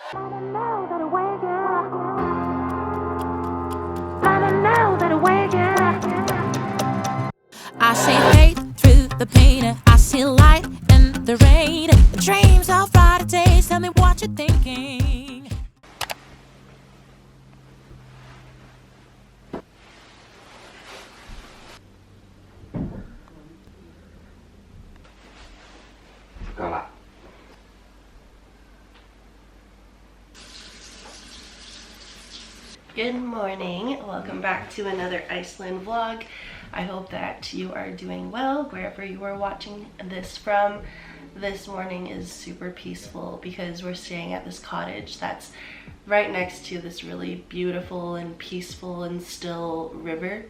I see faith through the pain, I see light in the rain. Dreams of brighter days, tell me what you're thinking. Good morning, welcome back to another Iceland vlog. I hope that you are doing well wherever you are watching this from. This morning is super peaceful because we're staying at this cottage that's right next to this really beautiful and peaceful and still river,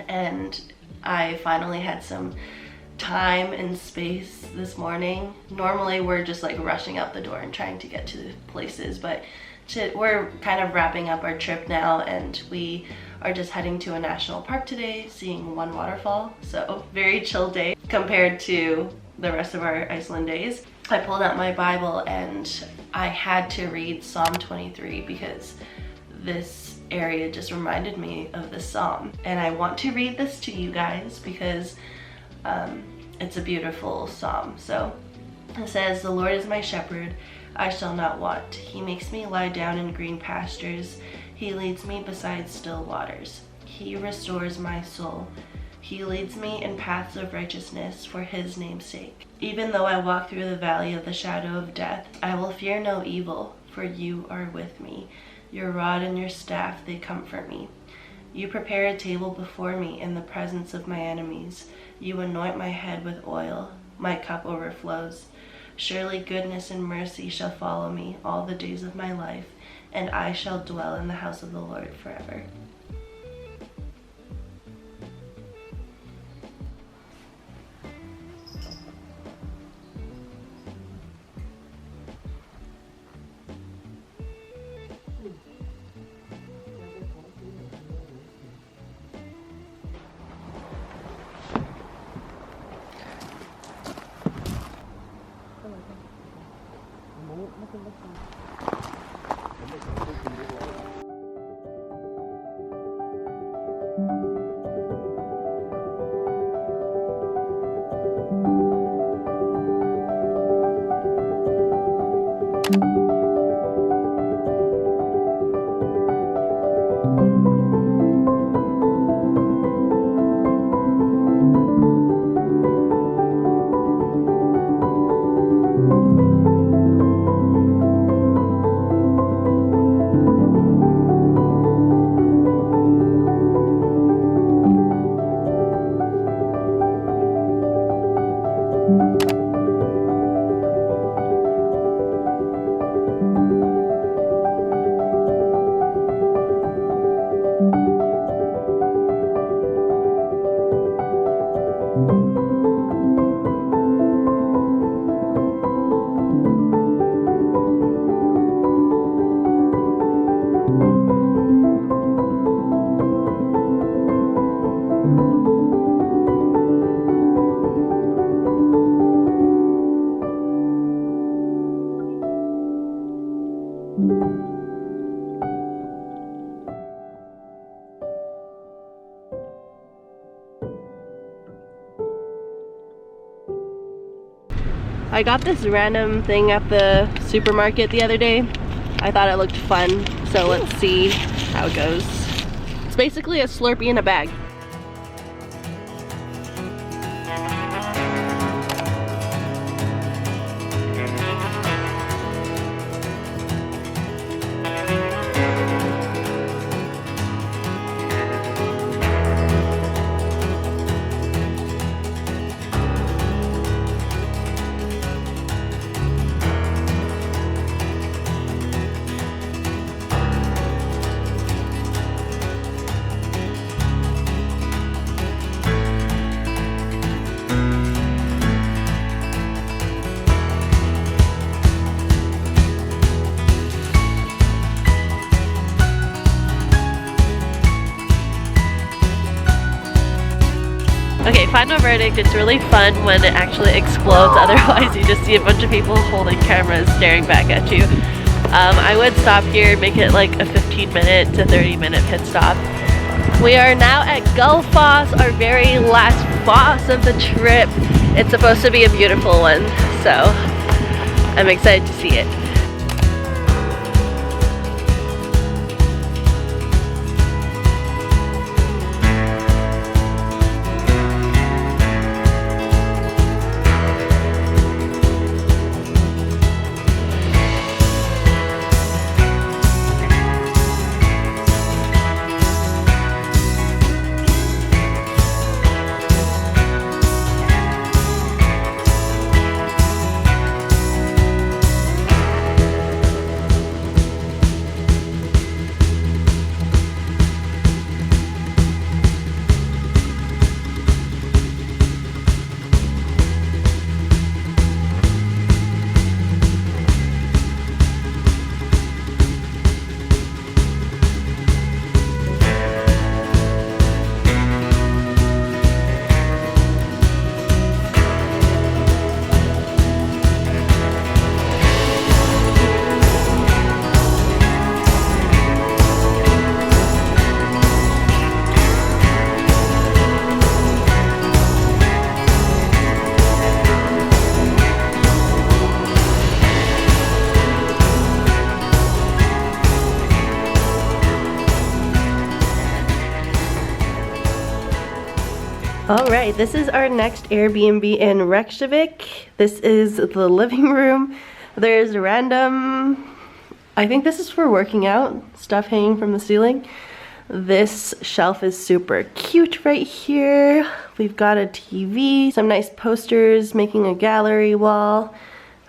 and I finally had some time and space this morning. Normally we're just like rushing out the door and trying to get to places, but we're kind of wrapping up our trip now, and we are just heading to a national park today, seeing one waterfall. So very chill day compared to the rest of our Iceland days. I pulled out my Bible and I had to read Psalm 23 because this area just reminded me of this psalm, and I want to read this to you guys because it's a beautiful psalm. So it says, "The Lord is my shepherd, I shall not want. He makes me lie down in green pastures. He leads me beside still waters. He restores my soul. He leads me in paths of righteousness for his name's sake. Even though I walk through the valley of the shadow of death, I will fear no evil, for you are with me. Your rod and your staff, they comfort me. You prepare a table before me in the presence of my enemies. You anoint my head with oil. My cup overflows. Surely goodness and mercy shall follow me all the days of my life, and I shall dwell in the house of the Lord forever." I got this random thing at the supermarket the other day. I thought it looked fun, so let's see how it goes. It's basically a Slurpee in a bag. Okay, final verdict, it's really fun when it actually explodes, otherwise you just see a bunch of people holding cameras staring back at you. I would stop here, make it like a 15-minute to 30-minute pit stop. We are now at Gulf Foss, our very last foss of the trip. It's supposed to be a beautiful one, so I'm excited to see it. Alright, this is our next Airbnb in Reykjavik. This is the living room. There's random, I think this is for working out, stuff hanging from the ceiling. This shelf is super cute right here. We've got a TV, some nice posters, making a gallery wall.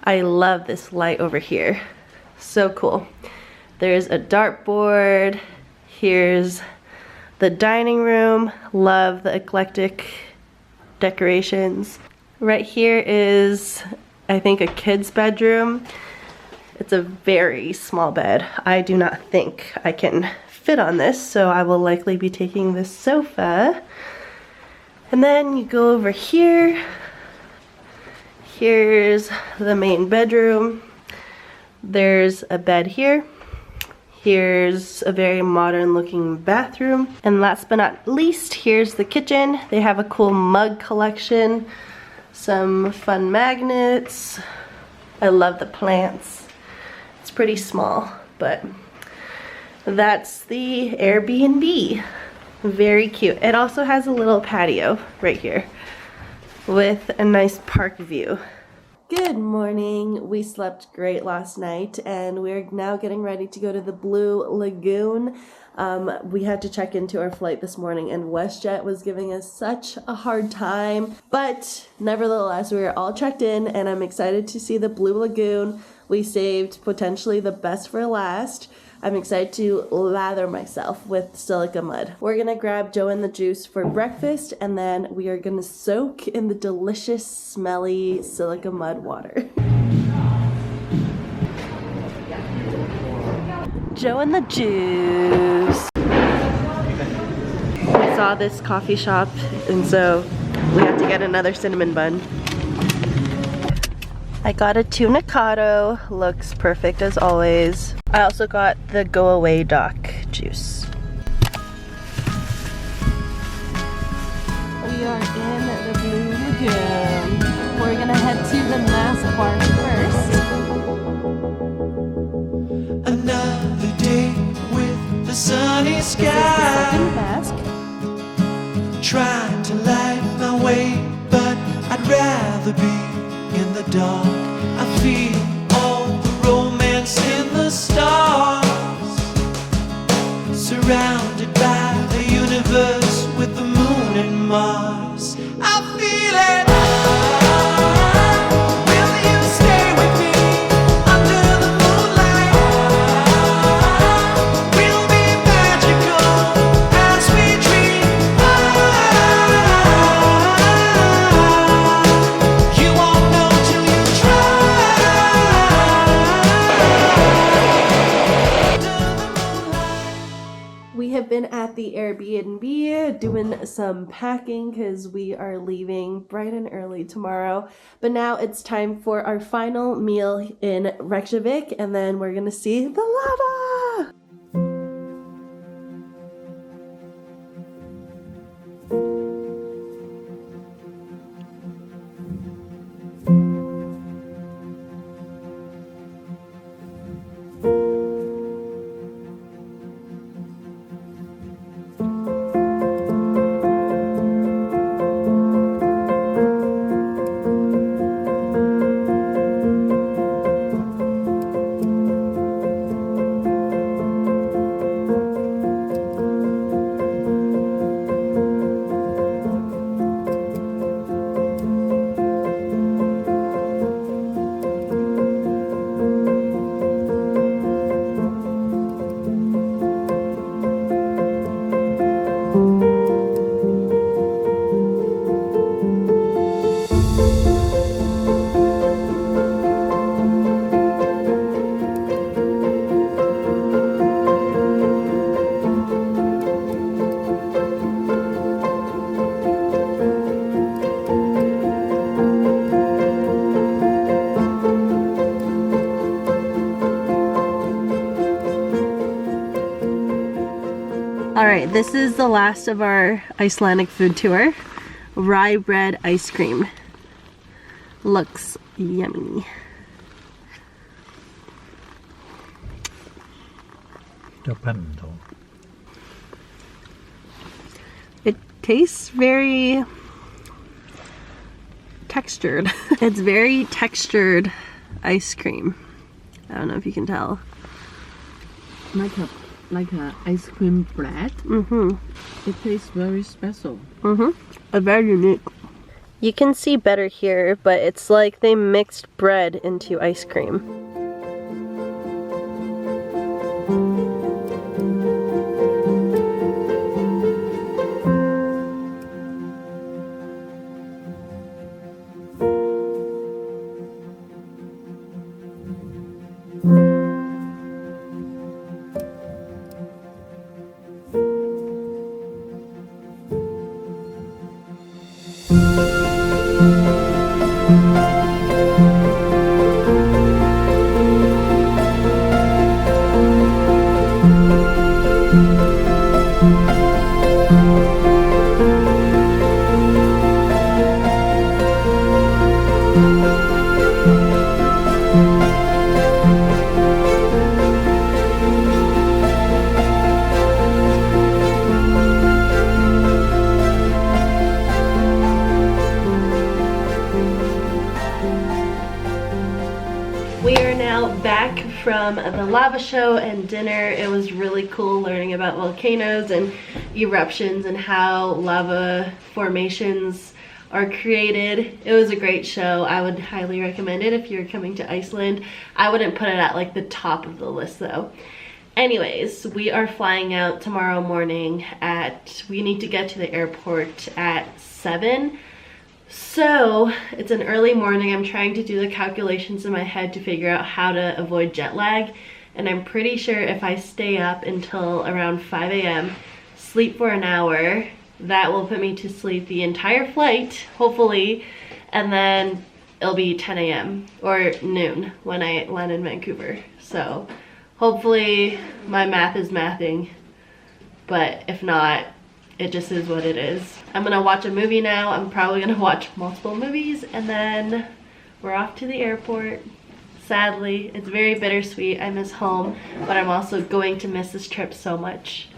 I love this light over here. So cool. There's a dartboard. Here's the dining room. Love the eclectic decorations. Right here is, I think, a kid's bedroom. It's a very small bed. I do not think I can fit on this, so I will likely be taking this sofa. And then you go over here. Here's the main bedroom. There's a bed here. Here's a very modern looking bathroom. And last but not least, here's the kitchen. They have a cool mug collection, some fun magnets. I love the plants. It's pretty small, but that's the Airbnb. Very cute. It also has a little patio right here with a nice park view. Good morning. We slept great last night and we're now getting ready to go to the Blue Lagoon. We had to check into our flight this morning and WestJet was giving us such a hard time, but nevertheless we are all checked in and I'm excited to see the Blue Lagoon. We saved potentially the best for last. I'm excited to lather myself with silica mud. We're gonna grab Joe and the juice for breakfast and then we are gonna soak in the delicious, smelly silica mud water. Joe and the juice. We saw this coffee shop and so we have to get another cinnamon bun. I got a tuna cotto, looks perfect as always. I also got the Go Away Doc juice. We are in the Blue Lagoon. We're gonna head to the mask bar first. Another day with the sunny sky. This is the second mask. Trying to light my way, but I'd rather be in the dark. I feel all the romance in the stars, surrounded by the universe with the moon and Mars. I feel it. Will you stay with me under the moonlight? We'll be magical been at the Airbnb doing some packing because we are leaving bright and early tomorrow. But now it's time for our final meal in Reykjavik, and then we're gonna see the lava! Alright, this is the last of our Icelandic food tour. Rye bread ice cream. Looks yummy. It tastes very textured. It's very textured ice cream. I don't know if you can tell. Like a ice cream bread. It tastes very special. Very unique. You can see better here, but it's like they mixed bread into ice cream. We are now back from the lava show and dinner. It was really cool learning about volcanoes and eruptions and how lava formations are created. It was a great show. I would highly recommend it if you're coming to Iceland. I wouldn't put it at like the top of the list though. Anyways, we are flying out tomorrow morning we need to get to the airport at 7. So it's an early morning. I'm trying to do the calculations in my head to figure out how to avoid jet lag. And I'm pretty sure if I stay up until around 5 a.m., sleep for an hour, that will put me to sleep the entire flight, hopefully. And then it'll be 10 a.m. or noon when I land in Vancouver. So hopefully my math is mathing, but if not, it just is what it is. I'm gonna watch a movie now. I'm probably gonna watch multiple movies and then we're off to the airport. Sadly, it's very bittersweet. I miss home, but I'm also going to miss this trip so much.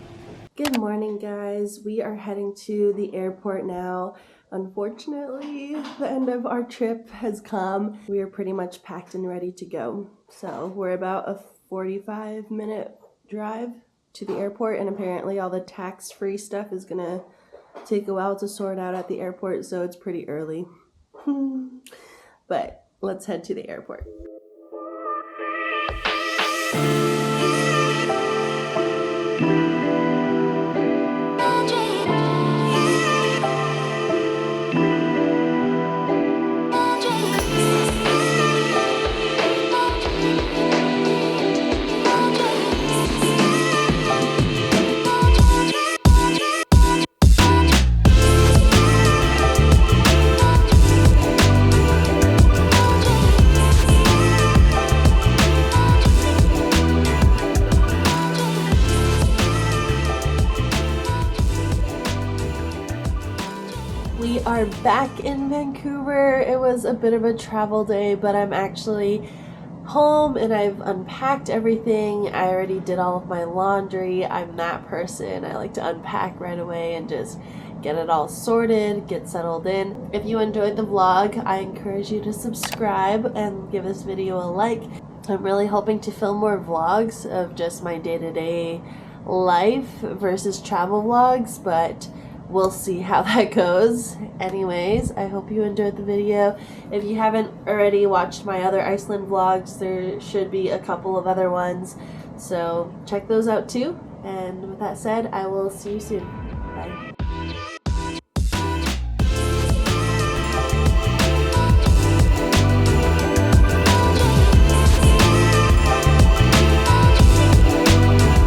Good morning, guys. We are heading to the airport now. Unfortunately, the end of our trip has come. We are pretty much packed and ready to go. So we're about a 45-minute drive to the airport, and apparently all the tax-free stuff is gonna take a while to sort out at the airport, so it's pretty early. But let's head to the airport. are back in Vancouver. It was a bit of a travel day, but I'm actually home and I've unpacked everything. I already did all of my laundry. I'm that person. I like to unpack right away and just get it all sorted, get settled in. If you enjoyed the vlog, I encourage you to subscribe and give this video a like. I'm really hoping to film more vlogs of just my day-to-day life versus travel vlogs, but we'll see how that goes. Anyways, I hope you enjoyed the video. If you haven't already watched my other Iceland vlogs, there should be a couple of other ones, so check those out too. And with that said, I will see you soon. Bye.